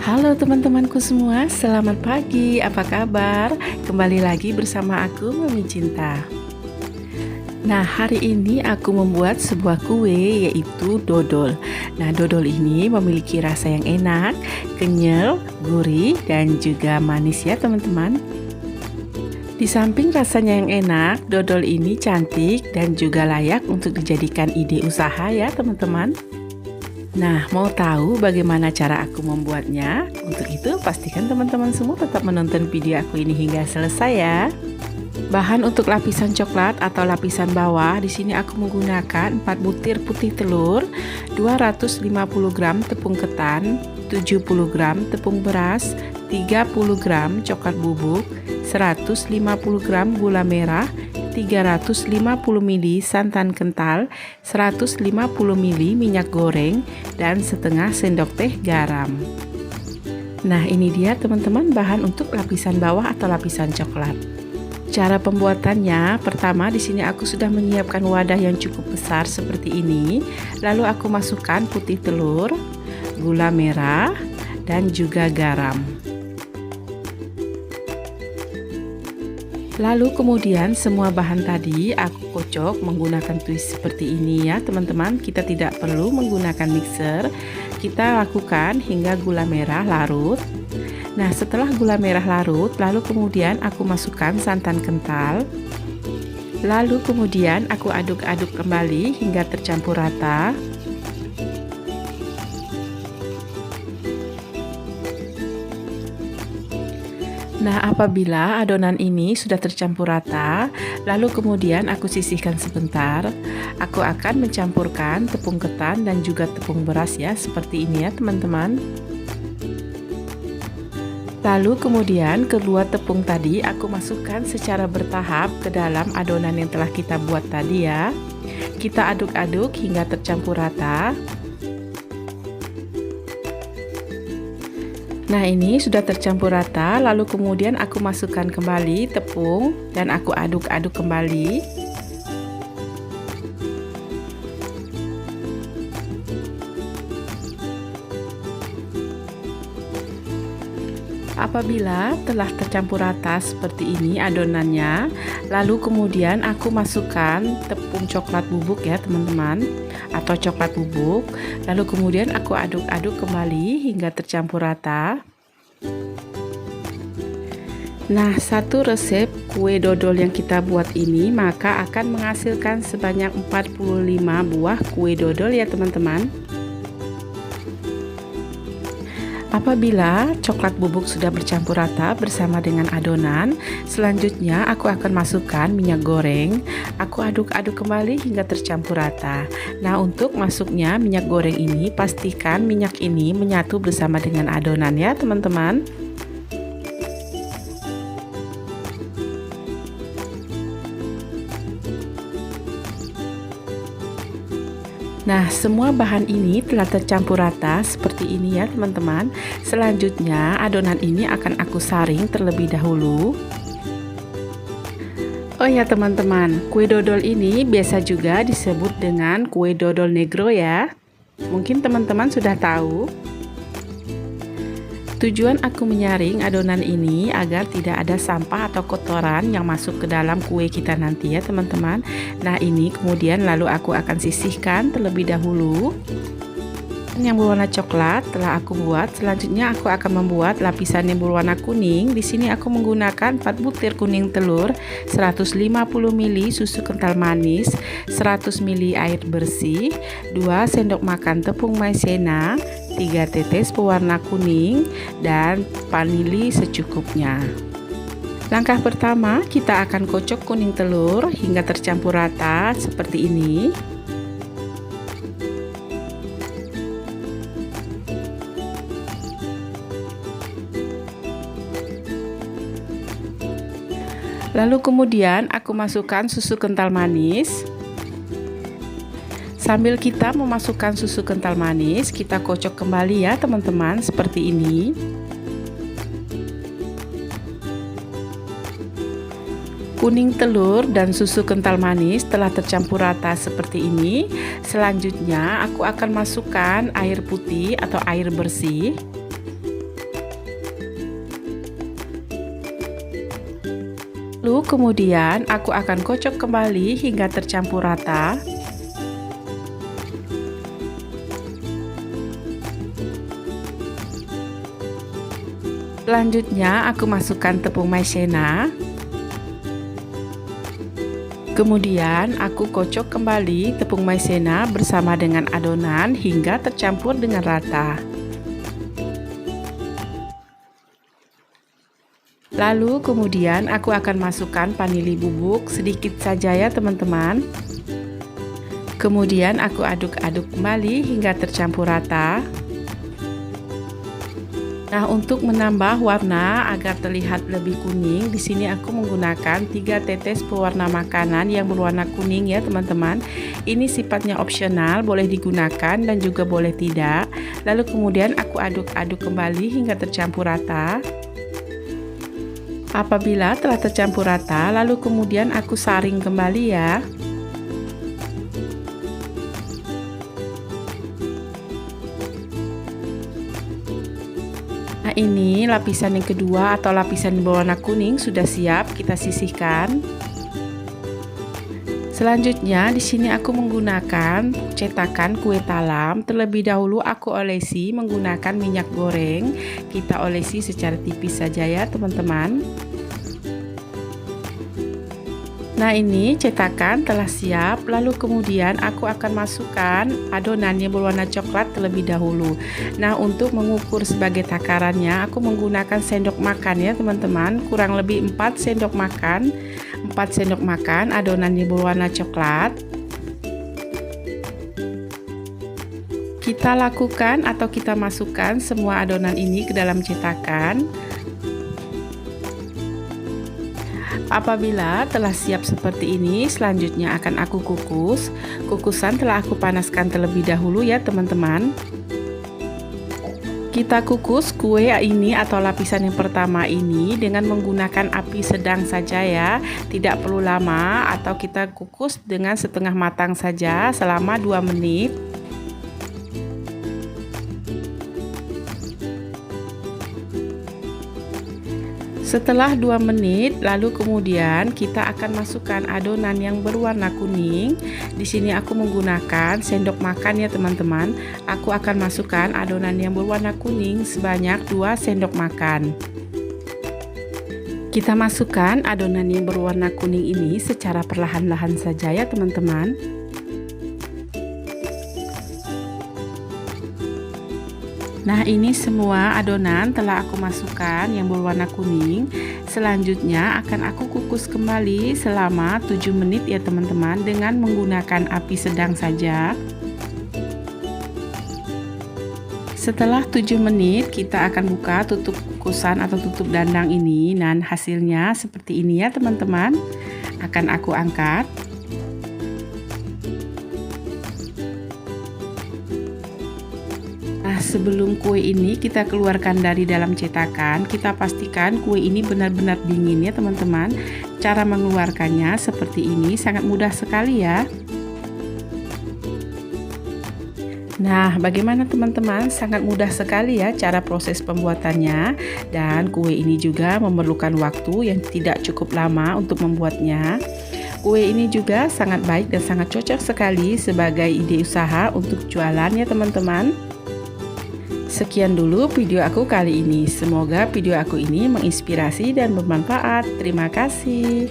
Halo teman-temanku semua, selamat pagi, apa kabar? Kembali lagi bersama aku, Mami Cinta. Nah, hari ini aku membuat sebuah kue yaitu dodol. Nah, dodol ini memiliki rasa yang enak, kenyal, gurih, dan juga manis ya teman-teman. Di samping rasanya yang enak, dodol ini cantik dan juga layak untuk dijadikan ide usaha ya teman-teman. Nah, mau tahu bagaimana cara aku membuatnya? Untuk itu, pastikan teman-teman semua tetap menonton video aku ini hingga selesai ya. Bahan untuk lapisan coklat atau lapisan bawah, di sini aku menggunakan 4 butir putih telur, 250 gram tepung ketan, 70 gram tepung beras, 30 gram coklat bubuk, 150 gram gula merah, 350 ml santan kental, 150 ml minyak goreng, dan setengah sendok teh garam. Nah, ini dia teman-teman bahan untuk lapisan bawah atau lapisan coklat. Cara pembuatannya, pertama di sini aku sudah menyiapkan wadah yang cukup besar seperti ini. Lalu aku masukkan putih telur, gula merah, dan juga garam. Lalu kemudian semua bahan tadi aku kocok menggunakan twist seperti ini ya teman-teman. Kita tidak perlu menggunakan mixer. Kita lakukan hingga gula merah larut. Nah, setelah gula merah larut, lalu kemudian aku masukkan santan kental. Lalu kemudian aku aduk-aduk kembali hingga tercampur rata. Nah, apabila adonan ini sudah tercampur rata, lalu kemudian aku sisihkan sebentar. Aku akan mencampurkan tepung ketan dan juga tepung beras ya, seperti ini ya teman-teman. Lalu kemudian kedua tepung tadi aku masukkan secara bertahap ke dalam adonan yang telah kita buat tadi ya. Kita aduk-aduk hingga tercampur rata. Nah, ini sudah tercampur rata, lalu kemudian aku masukkan kembali tepung dan aku aduk-aduk kembali. Apabila telah tercampur rata seperti ini adonannya, lalu kemudian aku masukkan tepung coklat bubuk ya teman-teman, atau coklat bubuk. Lalu kemudian aku aduk-aduk kembali hingga tercampur rata. Nah, satu resep kue dodol yang kita buat ini maka akan menghasilkan sebanyak 45 buah kue dodol ya teman-teman. Apabila coklat bubuk sudah bercampur rata bersama dengan adonan, selanjutnya aku akan masukkan minyak goreng. Aku aduk-aduk kembali hingga tercampur rata. Nah, untuk masuknya minyak goreng ini, pastikan minyak ini menyatu bersama dengan adonan ya teman-teman. Nah, semua bahan ini telah tercampur rata seperti ini ya teman-teman. Selanjutnya adonan ini akan aku saring terlebih dahulu. Oh ya teman-teman, kue dodol ini biasa juga disebut dengan kue dodol negro ya. Mungkin teman-teman sudah tahu. Tujuan aku menyaring adonan ini agar tidak ada sampah atau kotoran yang masuk ke dalam kue kita nanti ya teman-teman. Nah, ini kemudian lalu aku akan sisihkan terlebih dahulu. Yang berwarna coklat telah aku buat. Selanjutnya aku akan membuat lapisan yang berwarna kuning. Di sini aku menggunakan 4 butir kuning telur, 150 ml susu kental manis, 100 ml air bersih, 2 sendok makan tepung maizena, 3 tetes pewarna kuning, dan vanili secukupnya. Langkah pertama, kita akan kocok kuning telur hingga tercampur rata seperti ini. Lalu kemudian aku masukkan susu kental manis. Sambil kita memasukkan susu kental manis, kita kocok kembali ya teman-teman, seperti ini. Kuning telur dan susu kental manis telah tercampur rata seperti ini. Selanjutnya aku akan masukkan air putih atau air bersih. Lalu kemudian aku akan kocok kembali hingga tercampur rata. Selanjutnya aku masukkan tepung maizena. Kemudian aku kocok kembali tepung maizena bersama dengan adonan hingga tercampur dengan rata. Lalu kemudian aku akan masukkan vanili bubuk sedikit saja ya teman-teman. Kemudian aku aduk-aduk kembali hingga tercampur rata. Nah, untuk menambah warna agar terlihat lebih kuning, di sini aku menggunakan 3 tetes pewarna makanan yang berwarna kuning ya teman-teman. Ini sifatnya opsional, boleh digunakan dan juga boleh tidak. Lalu kemudian aku aduk-aduk kembali hingga tercampur rata. Apabila telah tercampur rata, lalu kemudian aku saring kembali ya. Nah, ini lapisan yang kedua atau lapisan berwarna kuning sudah siap kita sisihkan. Selanjutnya di sini aku menggunakan cetakan kue talam. Terlebih dahulu aku olesi menggunakan minyak goreng. Kita olesi secara tipis saja ya teman-teman. Nah, ini cetakan telah siap. Lalu kemudian aku akan masukkan adonan yang berwarna coklat terlebih dahulu. Nah, untuk mengukur sebagai takarannya aku menggunakan sendok makan ya teman-teman. Kurang lebih 4 sendok makan. 4 sendok makan adonan yang berwarna coklat. Kita lakukan atau kita masukkan semua adonan ini ke dalam cetakan. Apabila telah siap seperti ini, selanjutnya akan aku kukus. Kukusan telah aku panaskan terlebih dahulu ya teman-teman. Kita kukus kue ini atau lapisan yang pertama ini dengan menggunakan api sedang saja ya. Tidak perlu lama, atau kita kukus dengan setengah matang saja selama 2 menit. Setelah 2 menit, lalu kemudian kita akan masukkan adonan yang berwarna kuning. Di sini aku menggunakan sendok makan ya teman-teman. Aku akan masukkan adonan yang berwarna kuning sebanyak 2 sendok makan. Kita masukkan adonan yang berwarna kuning ini secara perlahan-lahan saja ya teman-teman. Nah, ini semua adonan telah aku masukkan yang berwarna kuning. Selanjutnya akan aku kukus kembali selama 7 menit ya teman-teman dengan menggunakan api sedang saja. Setelah 7 menit kita akan buka tutup kukusan atau tutup dandang ini, dan hasilnya seperti ini ya teman-teman. Akan aku angkat. Nah, sebelum kue ini kita keluarkan dari dalam cetakan, kita pastikan kue ini benar-benar dingin ya teman-teman. Cara mengeluarkannya seperti ini, sangat mudah sekali ya. Nah, bagaimana teman-teman? Sangat mudah sekali ya cara proses pembuatannya. Dan kue ini juga memerlukan waktu yang tidak cukup lama untuk membuatnya. Kue ini juga sangat baik dan sangat cocok sekali sebagai ide usaha untuk jualan ya teman-teman. Sekian dulu video aku kali ini. Semoga video aku ini menginspirasi dan bermanfaat. Terima kasih.